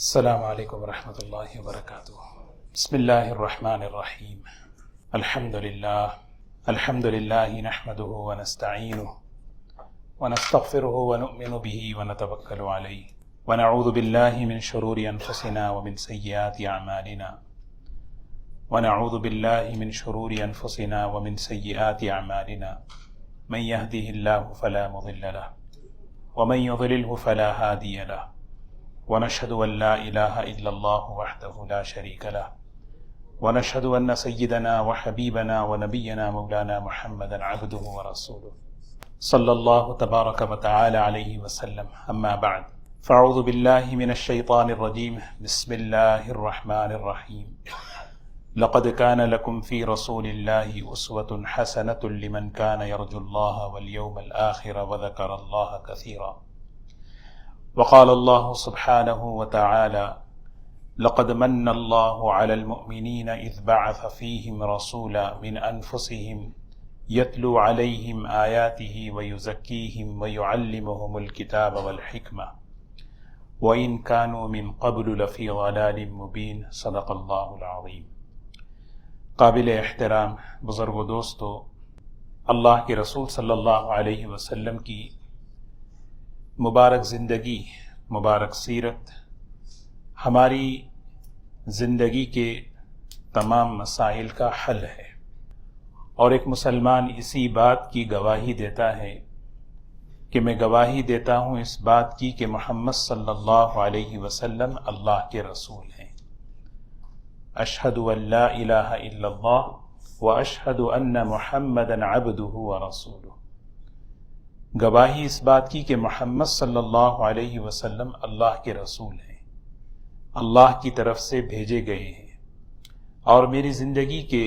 السلام علیکم ورحمۃ اللہ وبرکاتہ۔ بسم اللہ الرحمن الرحیم۔ الحمد للہ نحمده ونستعینه ونستغفره ونؤمن به ونتوکل علیہ ونعوذ باللہ من شرور انفسنا ومن سیئات اعمالنا من يهده اللہ فلا مضل له ومن يضلله فلا هادی له ونشهد أن لا إله إلا الله وحده لا شريك له ونشهد أن سيدنا وحبيبنا ونبينا مولانا محمدا عبده ورسوله صلى الله تبارك وتعالى عليه وسلم، أما بعد فأعوذ بالله من الشيطان الرجيم، بسم الله الرحمن الرحيم۔ لقد كان لكم في رسول الله أسوة حسنة لمن كان يرجو الله واليوم الآخر وذكر الله كثيرا۔ وقال الله سبحانه وتعالى لقد من الله على المؤمنين إذ بعث فيهم رسولا من أنفسهم يتلو عليهم آياته ويزكيهم ويعلمهم الكتاب والحكمة وإن كانوا من قبل لفي ضلال مبين۔ صدق الله العظيم۔ قابل احترام بزرگ و دوستو، اللہ کے رسول صلی اللہ علیہ وسلم کی مبارک زندگی، مبارک سیرت ہماری زندگی کے تمام مسائل کا حل ہے، اور ایک مسلمان اسی بات کی گواہی دیتا ہے کہ میں گواہی دیتا ہوں اس بات کی کہ محمد صلی اللہ علیہ وسلم اللہ کے رسول ہیں۔ اشہد ان لا الہ الا اللہ واشہد ان محمدا عبدہ ورسولہ۔ گواہی اس بات کی کہ محمد صلی اللہ علیہ وسلم اللہ کے رسول ہیں، اللہ کی طرف سے بھیجے گئے ہیں، اور میری زندگی کے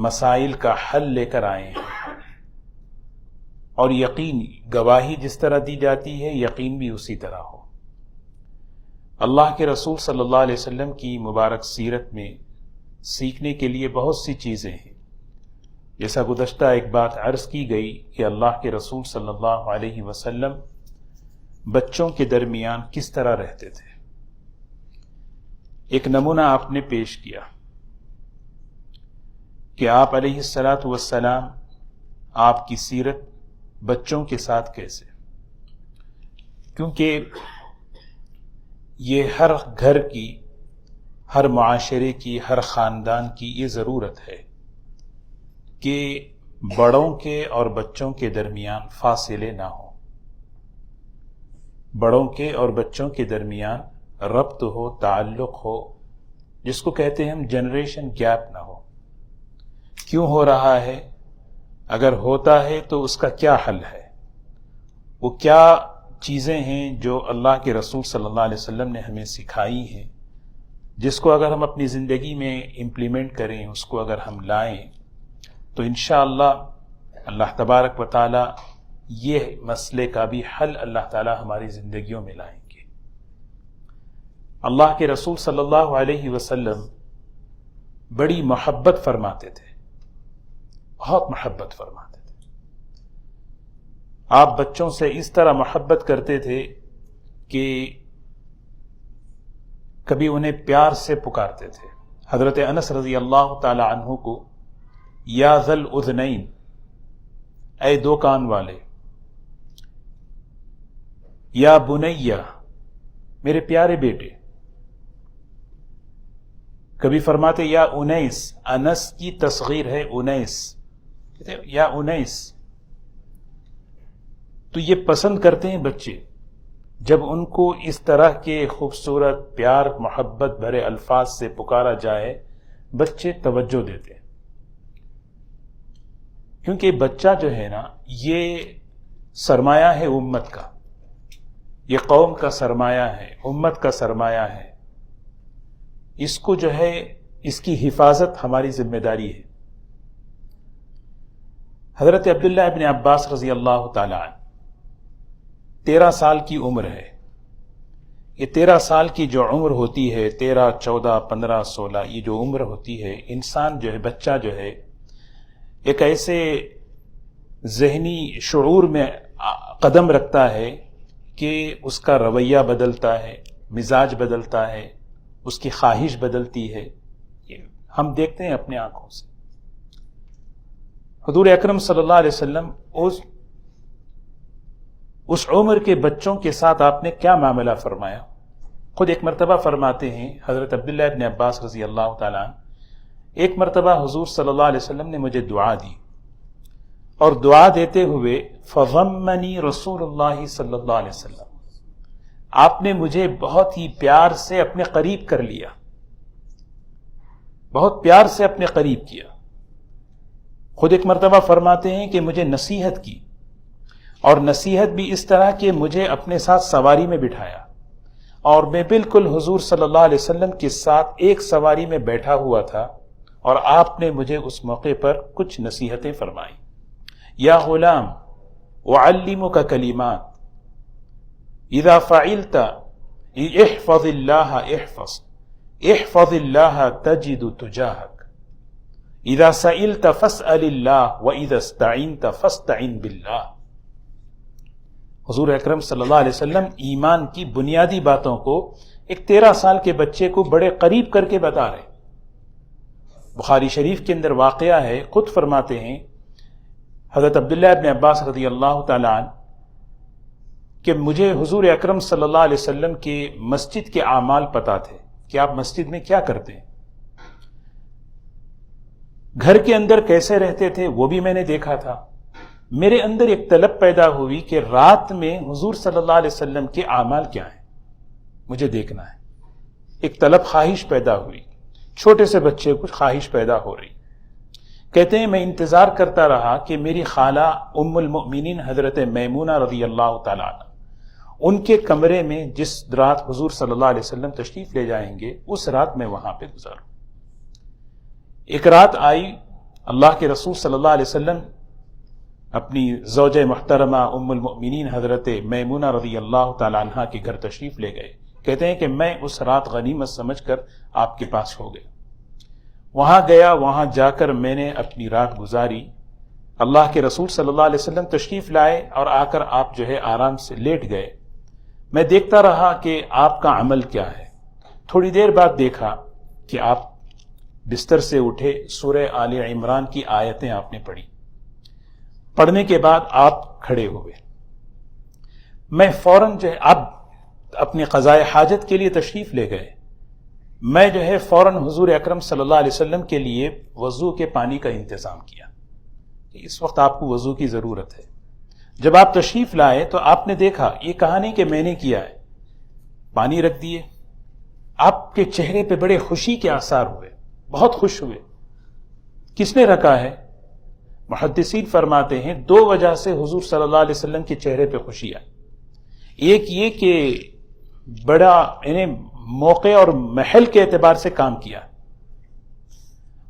مسائل کا حل لے کر آئے ہیں۔ اور یقین، گواہی جس طرح دی جاتی ہے یقین بھی اسی طرح ہو۔ اللہ کے رسول صلی اللہ علیہ وسلم کی مبارک سیرت میں سیکھنے کے لیے بہت سی چیزیں ہیں۔ جیسا گزشتہ ایک بات عرض کی گئی کہ اللہ کے رسول صلی اللہ علیہ وسلم بچوں کے درمیان کس طرح رہتے تھے۔ ایک نمونہ آپ نے پیش کیا کہ آپ علیہ الصلاۃ والسلام، آپ کی سیرت بچوں کے ساتھ کیسے، کیونکہ یہ ہر گھر کی، ہر معاشرے کی، ہر خاندان کی یہ ضرورت ہے کہ بڑوں کے اور بچوں کے درمیان فاصلے نہ ہوں، بڑوں کے اور بچوں کے درمیان ربط ہو، تعلق ہو، جس کو کہتے ہیں ہم جنریشن گیپ نہ ہو۔ کیوں ہو رہا ہے؟ اگر ہوتا ہے تو اس کا کیا حل ہے؟ وہ کیا چیزیں ہیں جو اللہ کے رسول صلی اللہ علیہ وسلم نے ہمیں سکھائی ہیں، جس کو اگر ہم اپنی زندگی میں امپلیمنٹ کریں، اس کو اگر ہم لائیں تو انشاءاللہ اللہ تبارک و تعالی یہ مسئلے کا بھی حل اللہ تعالی ہماری زندگیوں میں لائیں گے۔ اللہ کے رسول صلی اللہ علیہ وسلم بڑی محبت فرماتے تھے، بہت محبت فرماتے تھے۔ آپ بچوں سے اس طرح محبت کرتے تھے کہ کبھی انہیں پیار سے پکارتے تھے۔ حضرت انس رضی اللہ تعالی عنہ کو یا ذل اذنین، اے دو کان والے، یا بنیہ، میرے پیارے بیٹے، کبھی فرماتے یا انیس، انس کی تصغیر ہے انیس، یا انیس۔ تو یہ پسند کرتے ہیں بچے جب ان کو اس طرح کے خوبصورت پیار محبت بھرے الفاظ سے پکارا جائے، بچے توجہ دیتے ہیں، کیونکہ بچہ جو ہے نا، یہ سرمایہ ہے امت کا، یہ قوم کا سرمایہ ہے، امت کا سرمایہ ہے۔ اس کو جو ہے، اس کی حفاظت ہماری ذمہ داری ہے۔ حضرت عبداللہ ابن عباس رضی اللہ تعالی عنہ، 13 سال کی عمر ہے۔ یہ 13 سال کی جو عمر ہوتی ہے، 13، 14، 15، 16، یہ جو عمر ہوتی ہے، انسان جو ہے، بچہ جو ہے، ایک ایسے ذہنی شعور میں قدم رکھتا ہے کہ اس کا رویہ بدلتا ہے، مزاج بدلتا ہے، اس کی خواہش بدلتی ہے، یہ ہم دیکھتے ہیں اپنے آنکھوں سے۔ حضور اکرم صلی اللہ علیہ وسلم اس عمر کے بچوں کے ساتھ آپ نے کیا معاملہ فرمایا؟ خود ایک مرتبہ فرماتے ہیں حضرت عبداللہ ابن عباس رضی اللہ تعالیٰ عنہ، ایک مرتبہ حضور صلی اللہ علیہ وسلم نے مجھے دعا دی، اور دعا دیتے ہوئے فضمنی رسول اللہ صلی اللہ علیہ وسلم، آپ نے مجھے بہت ہی پیار سے اپنے قریب کر لیا، بہت پیار سے اپنے قریب کیا۔ خود ایک مرتبہ فرماتے ہیں کہ مجھے نصیحت کی، اور نصیحت بھی اس طرح کہ مجھے اپنے ساتھ سواری میں بٹھایا، اور میں بالکل حضور صلی اللہ علیہ وسلم کے ساتھ ایک سواری میں بیٹھا ہوا تھا، اور آپ نے مجھے اس موقع پر کچھ نصیحتیں فرمائیں۔ یا غلام اعلمک کلمات اذا فعلت احفظ اللہ احفظ اللہ تجد تجاہک، اذا سئلت فاسأل اللہ واذا استعنت فاستعن باللہ۔ حضور اکرم صلی اللہ علیہ وسلم ایمان کی بنیادی باتوں کو ایک 13 سال کے بچے کو بڑے قریب کر کے بتا رہے۔ بخاری شریف کے اندر واقعہ ہے، خود فرماتے ہیں حضرت عبداللہ ابن عباس رضی اللہ تعالیٰ عنہ کہ مجھے حضور اکرم صلی اللہ علیہ وسلم کے مسجد کے اعمال پتہ تھے کہ آپ مسجد میں کیا کرتے ہیں، گھر کے اندر کیسے رہتے تھے وہ بھی میں نے دیکھا تھا۔ میرے اندر ایک طلب پیدا ہوئی کہ رات میں حضور صلی اللہ علیہ وسلم کے اعمال کیا ہیں، مجھے دیکھنا ہے۔ ایک طلب خواہش پیدا ہوئی، چھوٹے سے بچے کو خواہش پیدا ہو رہی۔ کہتے ہیں میں انتظار کرتا رہا کہ میری خالہ ام المؤمنین حضرت میمونہ رضی اللہ تعالیٰ عنہ ان کے کمرے میں جس رات حضور صلی اللہ علیہ وسلم تشریف لے جائیں گے اس رات میں وہاں پہ گزاروں۔ ایک رات آئی، اللہ کے رسول صلی اللہ علیہ وسلم اپنی زوجہ محترمہ ام المؤمنین حضرت میمونہ رضی اللہ تعالیٰ عنہ کے گھر تشریف لے گئے۔ کہتے ہیں کہ میں اس رات غنیمت سمجھ کر آپ کے پاس ہو گیا، وہاں گیا، وہاں جا کر میں نے اپنی رات گزاری۔ اللہ کے رسول صلی اللہ علیہ وسلم تشریف لائے اور آ کر آپ جو ہے آرام سے لیٹ گئے۔ میں دیکھتا رہا کہ آپ کا عمل کیا ہے۔ تھوڑی دیر بعد دیکھا کہ آپ بستر سے اٹھے، سورہ آل عمران کی آیتیں آپ نے پڑھی، پڑھنے کے بعد آپ کھڑے ہوئے۔ میں فوراً جو ہے آپ اپنی قضائے حاجت کے لیے تشریف لے گئے، میں جو ہے فوراً حضور اکرم صلی اللہ علیہ وسلم کے لیے وضو کے پانی کا انتظام کیا کہ اس وقت آپ کو وضو کی ضرورت ہے۔ جب آپ تشریف لائے تو آپ نے دیکھا، یہ کہا نہیں کہ میں نے کیا ہے، پانی رکھ دیے۔ آپ کے چہرے پہ بڑے خوشی کے آثار ہوئے، بہت خوش ہوئے۔ کس نے رکھا ہے؟ محدثین فرماتے ہیں 2 وجہ سے حضور صلی اللہ علیہ وسلم کے چہرے پہ خوشی آئی۔ ایک یہ کہ بڑا موقع اور محل کے اعتبار سے کام کیا۔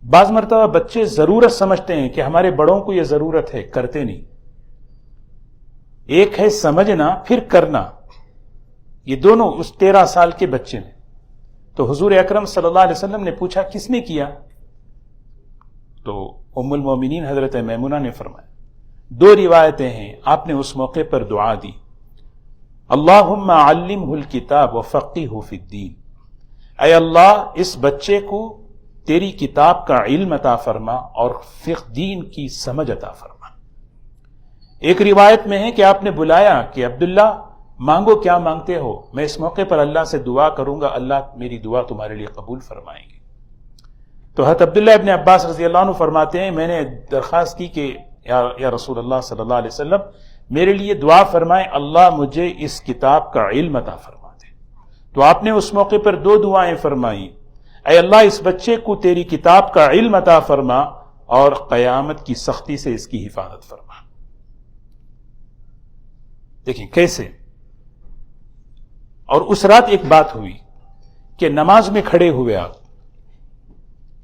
بعض مرتبہ بچے ضرورت سمجھتے ہیں کہ ہمارے بڑوں کو یہ ضرورت ہے، کرتے نہیں۔ ایک ہے سمجھنا، پھر کرنا، یہ دونوں اس 13 سال کے بچے میں۔ تو حضور اکرم صلی اللہ علیہ وسلم نے پوچھا کس نے کیا؟ تو ام المومنین حضرت میمونہ نے فرمایا۔ 2 روایتیں ہیں، آپ نے اس موقع پر دعا دی، اللہم علمہ الکتاب وفقہہ فی الدین، اے اللہ اس بچے کو تیری کتاب کا علم عطا فرما اور فقہ دین کی سمجھ عطا فرما۔ ایک روایت میں ہے کہ آپ نے بلایا کہ عبداللہ مانگو کیا مانگتے ہو، میں اس موقع پر اللہ سے دعا کروں گا، اللہ میری دعا تمہارے لیے قبول فرمائیں گے۔ تو حضرت عبداللہ ابن عباس رضی اللہ عنہ فرماتے ہیں میں نے درخواست کی کہ یا رسول اللہ صلی اللہ علیہ وسلم میرے لیے دعا فرمائیں، اللہ مجھے اس کتاب کا علم عطا فرما دے۔ تو آپ نے اس موقع پر 2 دعائیں فرمائیں، اے اللہ اس بچے کو تیری کتاب کا علم عطا فرما اور قیامت کی سختی سے اس کی حفاظت فرما۔ دیکھیں کیسے۔ اور اس رات ایک بات ہوئی کہ نماز میں کھڑے ہوئے آپ،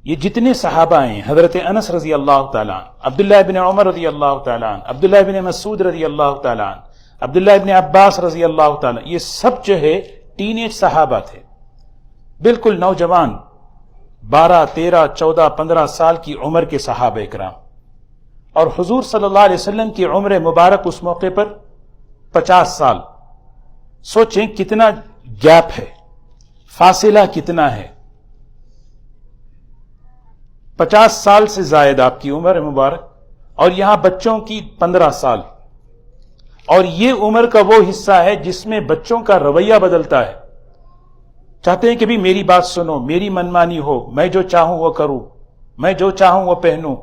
یہ جتنے صحابہ ہیں، حضرت انس رضی اللہ تعالیٰ عنہ، عبداللہ ابن عمر رضی اللہ تعالیٰ عنہ، عبداللہ ابن مسعود رضی اللہ تعالیٰ عنہ، عبداللہ ابن عباس رضی اللہ تعالیٰ عنہ، یہ سب جو ہے ٹین ایج صحابہ تھے، بالکل نوجوان، 12 13 14 15 سال کی عمر کے صحابہ اکرام۔ اور حضور صلی اللہ علیہ وسلم کی عمر مبارک اس موقع پر 50 سال۔ سوچیں کتنا گیپ ہے، فاصلہ کتنا ہے؟ 50 سال سے زائد آپ کی عمر ہے مبارک، اور یہاں بچوں کی 15 سال، اور یہ عمر کا وہ حصہ ہے جس میں بچوں کا رویہ بدلتا ہے. چاہتے ہیں کہ بھی میری بات سنو، میری منمانی ہو، میں جو چاہوں وہ کروں، میں جو چاہوں وہ پہنوں.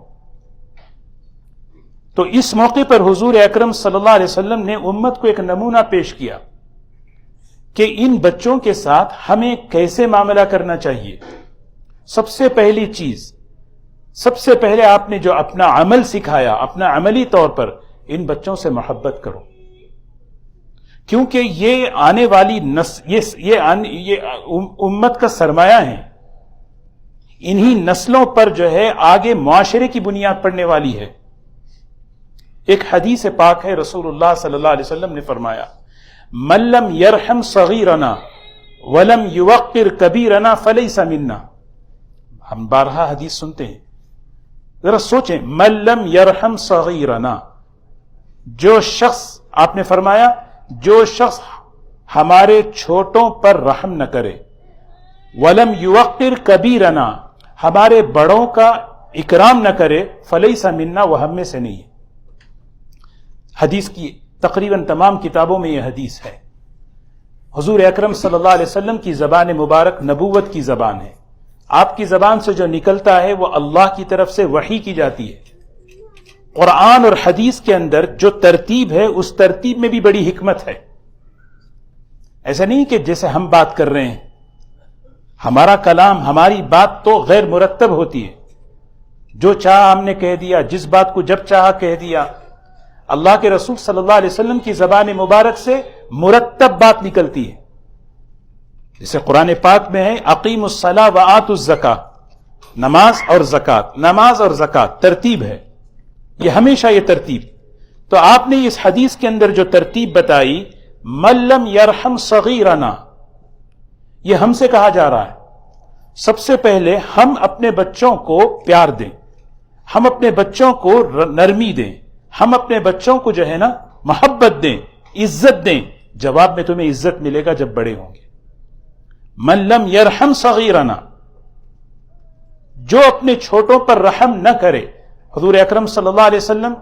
تو اس موقع پر حضور اکرم صلی اللہ علیہ وسلم نے امت کو ایک نمونہ پیش کیا کہ ان بچوں کے ساتھ ہمیں کیسے معاملہ کرنا چاہیے. سب سے پہلی چیز، سب سے پہلے آپ نے جو اپنا عمل سکھایا، اپنا عملی طور پر ان بچوں سے محبت کرو، کیونکہ یہ آنے والی یہ امت کا سرمایہ ہیں. انہی نسلوں پر جو ہے آگے معاشرے کی بنیاد پڑنے والی ہے. ایک حدیث پاک ہے، رسول اللہ صلی اللہ علیہ وسلم نے فرمایا، من لم یرحم صغیرنا ولم یوقر کبیرنا فلیس منا. ہم بارہا حدیث سنتے ہیں، ذرا سوچیں، من لم یرحم صغیرنا، جو شخص، آپ نے فرمایا جو شخص ہمارے چھوٹوں پر رحم نہ کرے، ولم یوقر کبیرنا، ہمارے بڑوں کا اکرام نہ کرے، فلیس منا، وہ ہم میں سے نہیں ہے. حدیث کی تقریباً تمام کتابوں میں یہ حدیث ہے. حضور اکرم صلی اللہ علیہ وسلم کی زبان مبارک نبوت کی زبان ہے. آپ کی زبان سے جو نکلتا ہے وہ اللہ کی طرف سے وحی کی جاتی ہے. قرآن اور حدیث کے اندر جو ترتیب ہے اس ترتیب میں بھی بڑی حکمت ہے. ایسا نہیں کہ جیسے ہم بات کر رہے ہیں، ہمارا کلام، ہماری بات تو غیر مرتب ہوتی ہے، جو چاہا ہم نے کہہ دیا، جس بات کو جب چاہا کہہ دیا. اللہ کے رسول صلی اللہ علیہ وسلم کی زبان مبارک سے مرتب بات نکلتی ہے. جیسے قرآن پاک میں ہے، اقیموا الصلاۃ وآتوا الزکاۃ، نماز اور زکات، نماز اور زکات ترتیب ہے، یہ ہمیشہ یہ ترتیب. تو آپ نے اس حدیث کے اندر جو ترتیب بتائی، من لم یرحم صغیرنا، یہ ہم سے کہا جا رہا ہے. سب سے پہلے ہم اپنے بچوں کو پیار دیں، ہم اپنے بچوں کو نرمی دیں، ہم اپنے بچوں کو جو ہے نا محبت دیں، عزت دیں. جواب میں تمہیں عزت ملے گا جب بڑے ہوں گے. من لم یرحم صغیرنا، جو اپنے چھوٹوں پر رحم نہ کرے. حضور اکرم صلی اللہ علیہ وسلم،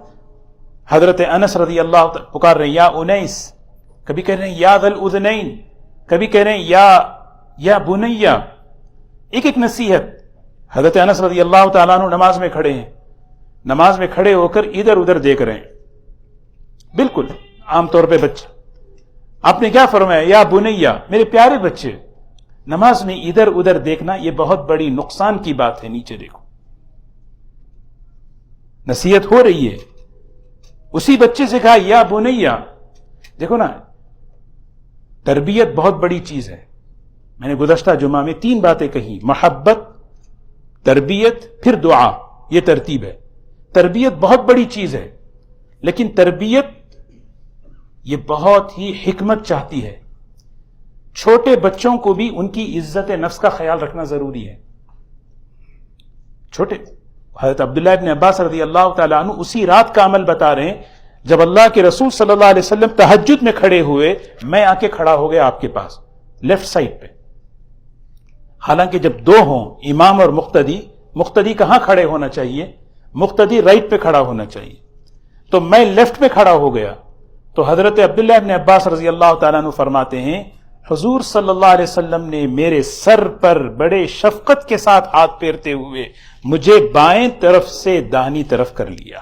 حضرت انس رضی اللہ عنہ پکار رہے ہیں یا انیس، کبھی کہہ رہے ہیں یا ذا الاذنین، کبھی کہہ رہے ہیں یا بنیا. ایک ایک نصیحت. حضرت انس رضی اللہ تعالیٰ عنہ نماز میں کھڑے ہیں، نماز میں کھڑے ہو کر ادھر ادھر دیکھ رہے ہیں، بالکل عام طور پہ بچے. آپ نے کیا فرمایا؟ یا بنیا، میرے پیارے بچے. نماز میں ادھر ادھر دیکھنا یہ بہت بڑی نقصان کی بات ہے. نیچے دیکھو، نصیحت ہو رہی ہے. اسی بچے سے کہا یا بنیا. دیکھو نا، تربیت بہت بڑی چیز ہے. میں نے گزشتہ جمعہ میں 3 باتیں کہی، محبت، تربیت، پھر دعا. یہ ترتیب ہے. تربیت بہت بڑی چیز ہے، لیکن تربیت یہ بہت ہی حکمت چاہتی ہے. چھوٹے بچوں کو بھی ان کی عزت نفس کا خیال رکھنا ضروری ہے. چھوٹے حضرت عبداللہ ابن عباس رضی اللہ تعالیٰ عنہ اسی رات کا عمل بتا رہے ہیں جب اللہ کے رسول صلی اللہ علیہ وسلم تہجد میں کھڑے ہوئے، میں آ کے کھڑا ہو گیا آپ کے پاس لیفٹ سائڈ پہ. حالانکہ جب 2 ہوں، امام اور مقتدی کہاں کھڑے ہونا چاہیے؟ مقتدی رائٹ پہ کھڑا ہونا چاہیے. تو میں لیفٹ پہ کھڑا ہو گیا. تو حضرت عبداللہ ابن عباس رضی اللہ تعالیٰ عنہ فرماتے ہیں، حضور صلی اللہ علیہ وسلم نے میرے سر پر بڑے شفقت کے ساتھ ہاتھ پھیرتے ہوئے مجھے بائیں طرف سے داہنی طرف کر لیا.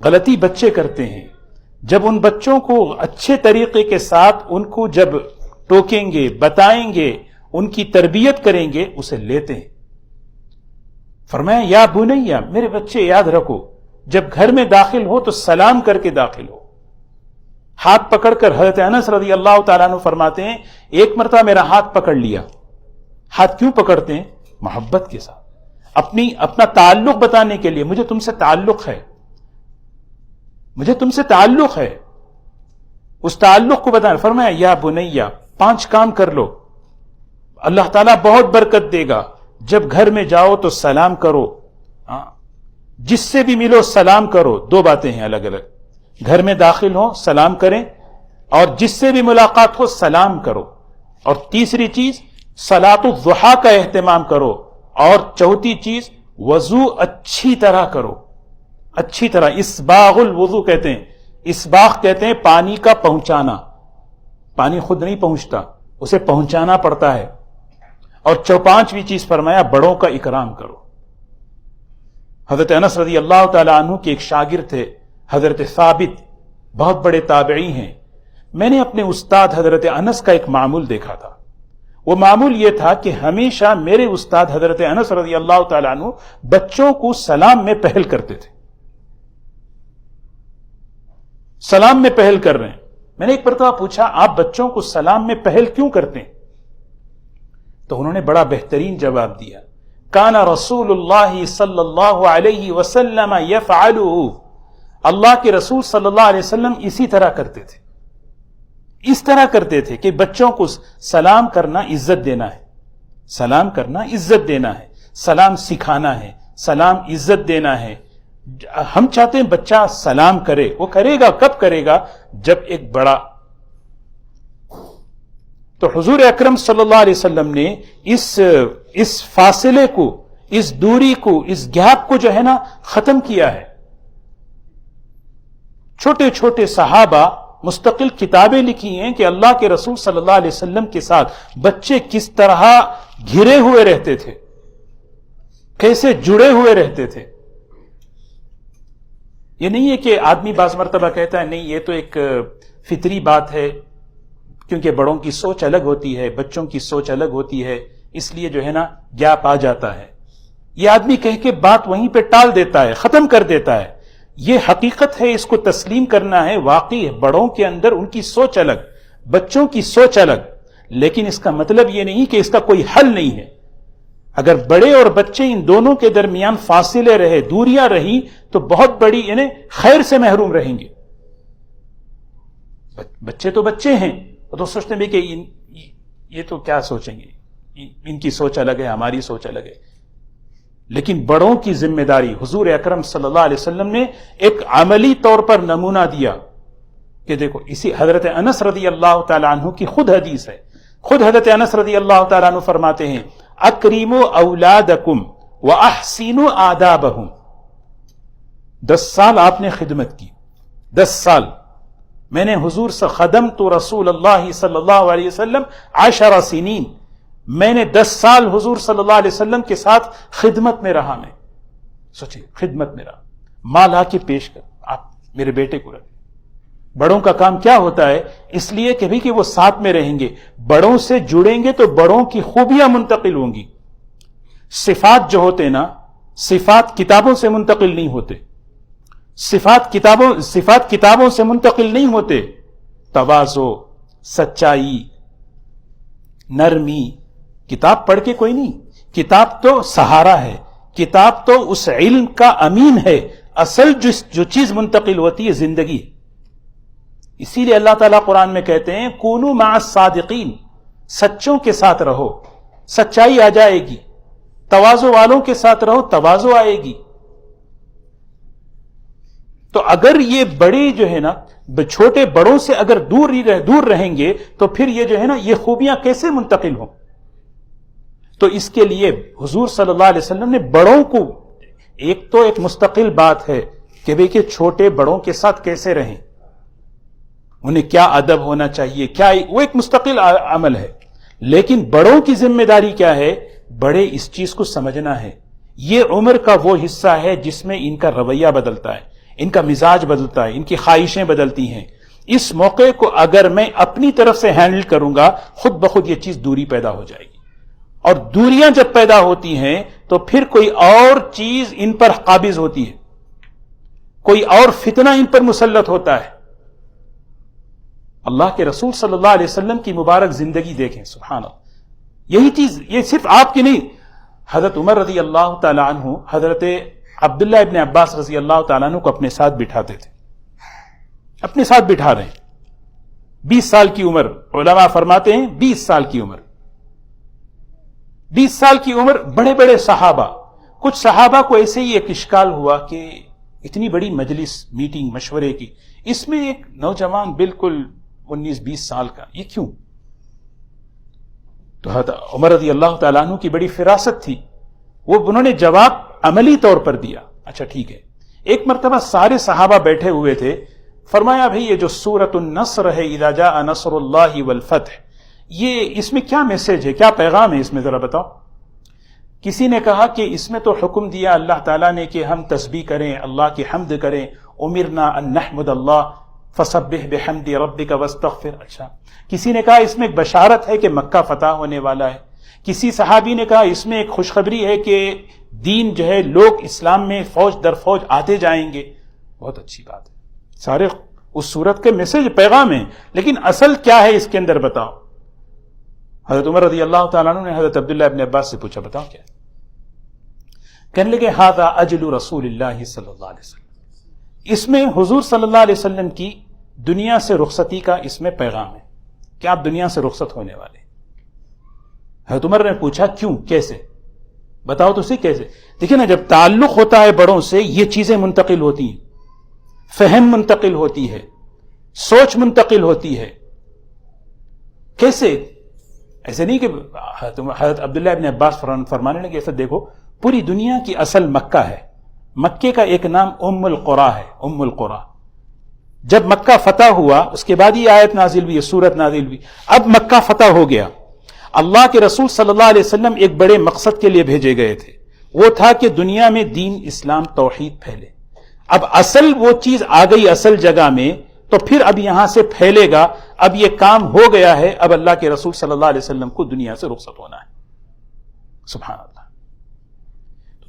غلطی بچے کرتے ہیں. جب ان بچوں کو اچھے طریقے کے ساتھ ان کو جب ٹوکیں گے، بتائیں گے، ان کی تربیت کریں گے، اسے لیتے ہیں. فرمایا یا بنیا، میرے بچے یاد رکھو، جب گھر میں داخل ہو تو سلام کر کے داخل ہو. ہاتھ پکڑ کر حضرت انس رضی اللہ تعالیٰ عنہ فرماتے ہیں، ایک مرتبہ میرا ہاتھ پکڑ لیا. ہاتھ کیوں پکڑتے ہیں؟ محبت کے ساتھ، اپنا تعلق بتانے کے لیے. مجھے تم سے تعلق ہے، مجھے تم سے تعلق ہے. اس تعلق کو بتانا. فرمایا یا بنیا، 5 کام کر لو، اللہ تعالیٰ بہت برکت دے گا. جب گھر میں جاؤ تو سلام کرو، جس سے بھی ملو سلام کرو. 2 باتیں ہیں الگ الگ. گھر میں داخل ہو سلام کریں، اور جس سے بھی ملاقات ہو سلام کرو. اور تیسری چیز صلاۃ الضحیٰ کا اہتمام کرو، اور چوتھی چیز وضو اچھی طرح کرو، اچھی طرح۔ اسباغ الوضو کہتے ہیں، اسباغ کہتے ہیں پانی کا پہنچانا، پانی خود نہیں پہنچتا، اسے پہنچانا پڑتا ہے۔ اور پانچویں چیز فرمایا بڑوں کا اکرام کرو۔ حضرت انس رضی اللہ تعالی عنہ کے ایک شاگرد تھے حضرت ثابت، بہت بڑے تابعی ہیں۔ میں نے اپنے استاد حضرت انس کا ایک معمول دیکھا تھا، وہ معمول یہ تھا کہ ہمیشہ میرے استاد حضرت انس رضی اللہ تعالی عنہ بچوں کو سلام میں پہل کرتے تھے، سلام میں پہل کر رہے ہیں۔ میں نے ایک مرتبہ پوچھا آپ بچوں کو سلام میں پہل کیوں کرتے ہیں؟ تو انہوں نے بڑا بہترین جواب دیا، کان رسول اللہ صلی اللہ علیہ وسلم یفعلہ، اللہ کے رسول صلی اللہ علیہ وسلم اسی طرح کرتے تھے، اس طرح کرتے تھے کہ بچوں کو سلام کرنا عزت دینا ہے، سلام کرنا عزت دینا ہے، سلام سکھانا ہے، سلام عزت دینا ہے۔ ہم چاہتے ہیں بچہ سلام کرے، وہ کرے گا کب کرے گا؟ جب ایک بڑا۔ تو حضور اکرم صلی اللہ علیہ وسلم نے اس فاصلے کو، اس دوری کو، اس گیپ کو جو ہے نا ختم کیا ہے۔ چھوٹے چھوٹے صحابہ مستقل کتابیں لکھی ہیں کہ اللہ کے رسول صلی اللہ علیہ وسلم کے ساتھ بچے کس طرح گھرے ہوئے رہتے تھے، کیسے جڑے ہوئے رہتے تھے۔ یہ نہیں ہے کہ آدمی بعض مرتبہ کہتا ہے نہیں یہ تو ایک فطری بات ہے، کیونکہ بڑوں کی سوچ الگ ہوتی ہے، بچوں کی سوچ الگ ہوتی ہے، اس لیے جو ہے نا گیپ آ جاتا ہے۔ یہ آدمی کہہ کے بات وہیں پہ ٹال دیتا ہے، ختم کر دیتا ہے۔ یہ حقیقت ہے، اس کو تسلیم کرنا ہے۔ واقعی بڑوں کے اندر ان کی سوچ الگ، بچوں کی سوچ الگ، لیکن اس کا مطلب یہ نہیں کہ اس کا کوئی حل نہیں ہے۔ اگر بڑے اور بچے ان دونوں کے درمیان فاصلے رہے، دوریاں رہی، تو بہت بڑی یعنی خیر سے محروم رہیں گے۔ بچے تو بچے ہیں، وہ تو سوچتے ہیں کہ یہ تو کیا سوچیں گے، ان کی سوچ الگ ہے، ہماری سوچ الگ ہے۔ لیکن بڑوں کی ذمہ داری، حضور اکرم صلی اللہ علیہ وسلم نے ایک عملی طور پر نمونہ دیا کہ دیکھو، اسی حضرت انس رضی اللہ تعالیٰ عنہ کی خود حدیث ہے، خود حضرت انس رضی اللہ تعالیٰ عنہ فرماتے ہیں اکریموا اولادکم واحسنوا آدابہم۔ 10 سال آپ نے خدمت کی، 10 سال میں نے حضور سے خدمت رسول اللہ صلی اللہ علیہ وسلم 10 سنین، میں نے 10 سال حضور صلی اللہ علیہ وسلم کے ساتھ خدمت میں رہا۔ میں سوچیں خدمت میں رہا، ماں لا کے پیش کر آپ میرے بیٹے کو رکھیں۔ بڑوں کا کام کیا ہوتا ہے؟ اس لیے کہ بھی کہ وہ ساتھ میں رہیں گے، بڑوں سے جڑیں گے تو بڑوں کی خوبیاں منتقل ہوں گی۔ صفات جو ہوتے نا، صفات کتابوں سے منتقل نہیں ہوتے، صفات کتابوں سے منتقل نہیں ہوتے۔ تواضع، سچائی، نرمی، کتاب پڑھ کے کوئی نہیں، کتاب تو سہارا ہے، کتاب تو اس علم کا امین ہے۔ اصل جو چیز منتقل ہوتی ہے زندگی۔ اسی لیے اللہ تعالیٰ قرآن میں کہتے ہیں کونوا مع الصادقین، سچوں کے ساتھ رہو، سچائی آ جائے گی۔ تواضع والوں کے ساتھ رہو، تواضع آئے گی۔ تو اگر یہ بڑے جو ہے نا چھوٹے بڑوں سے اگر دور رہیں گے تو پھر یہ جو ہے نا یہ خوبیاں کیسے منتقل ہوں؟ تو اس کے لیے حضور صلی اللہ علیہ وسلم نے بڑوں کو، ایک تو ایک مستقل بات ہے کہ بھئی کہ چھوٹے بڑوں کے ساتھ کیسے رہیں، انہیں کیا ادب ہونا چاہیے، کیا، وہ ایک مستقل عمل ہے۔ لیکن بڑوں کی ذمہ داری کیا ہے؟ بڑے اس چیز کو سمجھنا ہے، یہ عمر کا وہ حصہ ہے جس میں ان کا رویہ بدلتا ہے، ان کا مزاج بدلتا ہے، ان کی خواہشیں بدلتی ہیں۔ اس موقع کو اگر میں اپنی طرف سے ہینڈل کروں گا، خود بخود یہ چیز دوری پیدا ہو جائے گی، اور دوریاں جب پیدا ہوتی ہیں تو پھر کوئی اور چیز ان پر قابض ہوتی ہے، کوئی اور فتنہ ان پر مسلط ہوتا ہے۔ اللہ کے رسول صلی اللہ علیہ وسلم کی مبارک زندگی دیکھیں، سبحان اللہ۔ یہی چیز، یہ صرف آپ کی نہیں، حضرت عمر رضی اللہ تعالی عنہ حضرت عبداللہ ابن عباس رضی اللہ تعالیٰ عنہ کو اپنے ساتھ بٹھاتے تھے، اپنے ساتھ بٹھا رہے ہیں۔ 20 سال کی عمر، علماء فرماتے ہیں 20 سال کی عمر، 20 سال کی عمر، بڑے بڑے صحابہ۔ کچھ صحابہ کو ایسے ہی ایک اشکال ہوا کہ اتنی بڑی مجلس، میٹنگ، مشورے کی، اس میں ایک نوجوان بالکل 19-20 سال کا، یہ کیوں؟ تو حضرت عمر رضی اللہ تعالیٰ عنہ کی بڑی فراست تھی، وہ انہوں نے جواب عملی طور پر دیا، اچھا ٹھیک ہے۔ ایک مرتبہ سارے صحابہ بیٹھے ہوئے تھے، فرمایا بھئی یہ جو سورۃ النصر ہے، اذا جاء نصر اللہ والفتح، یہ اس میں کیا میسج ہے، کیا پیغام ہے اس میں، ذرا بتاؤ۔ کسی نے کہا کہ اس میں تو حکم دیا اللہ تعالیٰ نے کہ ہم تسبیح کریں، اللہ کی حمد کریں، امرنا ان نحمد اللہ فسبح بحمد ربک واستغفر۔ اچھا، کسی نے کہا اس میں ایک بشارت ہے کہ مکہ فتح ہونے والا ہے، کسی صحابی نے کہا اس میں ایک خوشخبری ہے کہ دین جو ہے لوگ اسلام میں فوج در فوج آتے جائیں گے۔ بہت اچھی بات ہے، سارے اس صورت کے میسج پیغام ہیں، لیکن اصل کیا ہے اس کے اندر بتاؤ۔ حضرت عمر رضی اللہ تعالیٰ عنہ نے حضرت عبداللہ ابن عباس سے پوچھا بتاؤ کیا ہے؟ کہنے لگے ھذا اجل رسول اللہ صلی اللہ علیہ وسلم، اس میں حضور صلی اللہ علیہ وسلم کی دنیا سے رخصتی کا اس میں پیغام ہے کہ آپ دنیا سے رخصت ہونے والے۔ حضرت عمر نے پوچھا کیوں، کیسے، بتاؤ تو صحیح کیسے۔ دیکھیں نا، جب تعلق ہوتا ہے بڑوں سے یہ چیزیں منتقل ہوتی ہیں، فہم منتقل ہوتی ہے، سوچ منتقل ہوتی ہے۔ کیسے؟ ایسے نہیں کہ حضرت عبداللہ ابن عباس فرمانے لگے ایسا دیکھو، پوری دنیا کی اصل مکہ ہے، مکے کا ایک نام ام القریٰ ہے، ام القریٰ۔ جب مکہ فتح ہوا اس کے بعد یہ آیت نازل ہوئی، یہ سورت نازل ہوئی۔ اب مکہ فتح ہو گیا، اللہ کے رسول صلی اللہ علیہ وسلم ایک بڑے مقصد کے لیے بھیجے گئے تھے، وہ تھا کہ دنیا میں دین اسلام توحید پھیلے۔ اب اصل وہ چیز آ گئی اصل جگہ میں، تو پھر اب یہاں سے پھیلے گا، اب یہ کام ہو گیا ہے، اب اللہ کے رسول صلی اللہ علیہ وسلم کو دنیا سے رخصت ہونا ہے۔ سبحان اللہ۔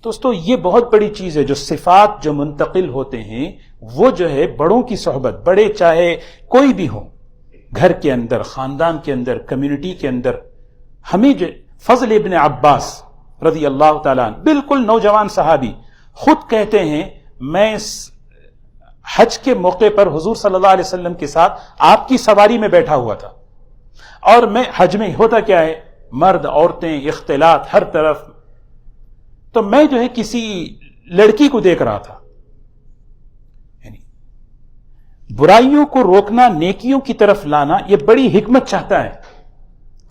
دوستو یہ بہت بڑی چیز ہے، جو صفات جو منتقل ہوتے ہیں وہ جو ہے بڑوں کی صحبت، بڑے چاہے کوئی بھی ہو، گھر کے اندر، خاندان کے اندر، کمیونٹی کے اندر۔ ہمیں جو فضل ابن عباس رضی اللہ تعالیٰ عنہ، بالکل نوجوان صحابی، خود کہتے ہیں میں حج کے موقع پر حضور صلی اللہ علیہ وسلم کے ساتھ آپ کی سواری میں بیٹھا ہوا تھا، اور میں حج میں ہوتا کیا ہے، مرد عورتیں اختلاط ہر طرف، تو میں جو ہے کسی لڑکی کو دیکھ رہا تھا، یعنی برائیوں کو روکنا، نیکیوں کی طرف لانا، یہ بڑی حکمت چاہتا ہے،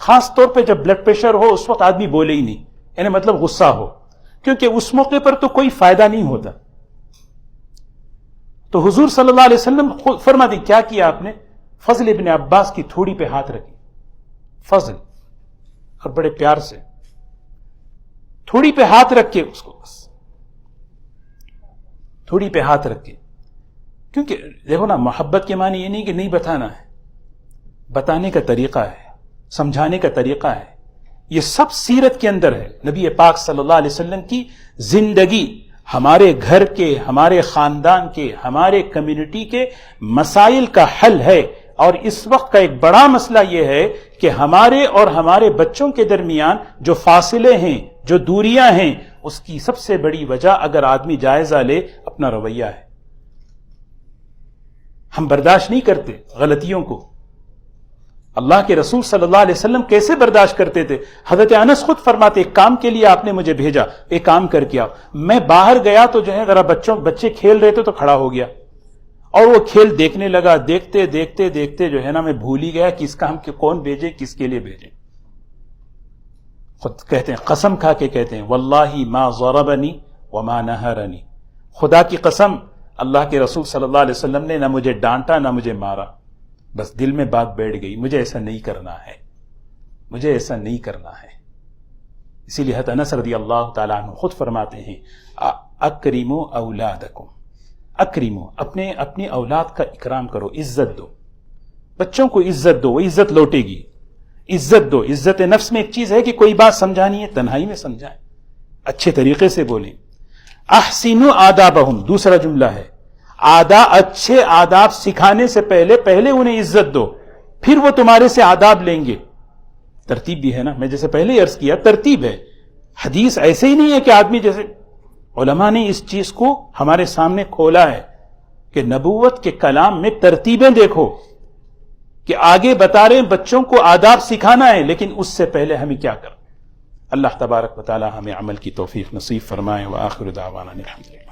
خاص طور پہ جب بلڈ پریشر ہو اس وقت آدمی بولے ہی نہیں، یعنی مطلب غصہ ہو، کیونکہ اس موقع پر تو کوئی فائدہ نہیں ہوتا۔ تو حضور صلی اللہ علیہ وسلم فرما دی، کیا کیا آپ نے؟ فضل ابن عباس کی تھوڑی پہ ہاتھ رکھی، فضل، اور بڑے پیار سے تھوڑی پہ ہاتھ رکھ کے اس کو، بس تھوڑی پہ ہاتھ رکھ کے، کیونکہ دیکھو نا، محبت کے معنی یہ نہیں کہ نہیں بتانا ہے، بتانے کا طریقہ ہے، سمجھانے کا طریقہ ہے، یہ سب سیرت کے اندر ہے۔ نبی پاک صلی اللہ علیہ وسلم کی زندگی ہمارے گھر کے، ہمارے خاندان کے، ہمارے کمیونٹی کے مسائل کا حل ہے، اور اس وقت کا ایک بڑا مسئلہ یہ ہے کہ ہمارے اور ہمارے بچوں کے درمیان جو فاصلے ہیں، جو دوریاں ہیں، اس کی سب سے بڑی وجہ اگر آدمی جائزہ لے اپنا رویہ ہے۔ ہم برداشت نہیں کرتے غلطیوں کو۔ اللہ کے رسول صلی اللہ علیہ وسلم کیسے برداشت کرتے تھے؟ حضرت انس خود فرماتے، ایک کام کے لیے آپ نے مجھے بھیجا، ایک کام کر کے آؤ۔ میں باہر گیا تو جو ہے ذرا بچے کھیل رہے تھے تو کھڑا ہو گیا، اور وہ کھیل دیکھنے لگا، دیکھتے دیکھتے دیکھتے جو ہے نا میں بھول ہی گیا کس کا ہم کون بھیجے، کس کے لیے بھیجیں۔ خود کہتے ہیں، قسم کھا کے کہتے ہیں، واللہ ما ضربنی وما نہرنی، خدا کی قسم اللہ کے رسول صلی اللہ علیہ وسلم نے نہ مجھے ڈانٹا نہ مجھے مارا، بس دل میں بات بیٹھ گئی، مجھے ایسا نہیں کرنا ہے، مجھے ایسا نہیں کرنا ہے۔ اسی لیے حضرت انس رضی اللہ تعالیٰ عنہ خود فرماتے ہیں، اکرموا اولادکم، اکرموا، اپنی اولاد کا اکرام کرو، عزت دو، بچوں کو عزت دو، وہ عزت لوٹے گی۔ عزت دو، عزت نفس میں ایک چیز ہے کہ کوئی بات سمجھانی ہے تنہائی میں سمجھائیں، اچھے طریقے سے بولیں۔ احسنوا آدابہم، دوسرا جملہ ہے، اچھے آداب سکھانے سے پہلے انہیں عزت دو، پھر وہ تمہارے سے آداب لیں گے۔ ترتیب بھی ہے نا، میں جیسے پہلے ہی عرض کیا، ترتیب ہے۔ حدیث ایسے ہی نہیں ہے کہ آدمی جیسے، علماء نے اس چیز کو ہمارے سامنے کھولا ہے کہ نبوت کے کلام میں ترتیبیں دیکھو، کہ آگے بتا رہے ہیں بچوں کو آداب سکھانا ہے، لیکن اس سے پہلے ہمیں کیا کرنا۔ اللہ تبارک و تعالی ہمیں عمل کی توفیق نصیب فرمائے، وآخر دعوانا الحمدللہ۔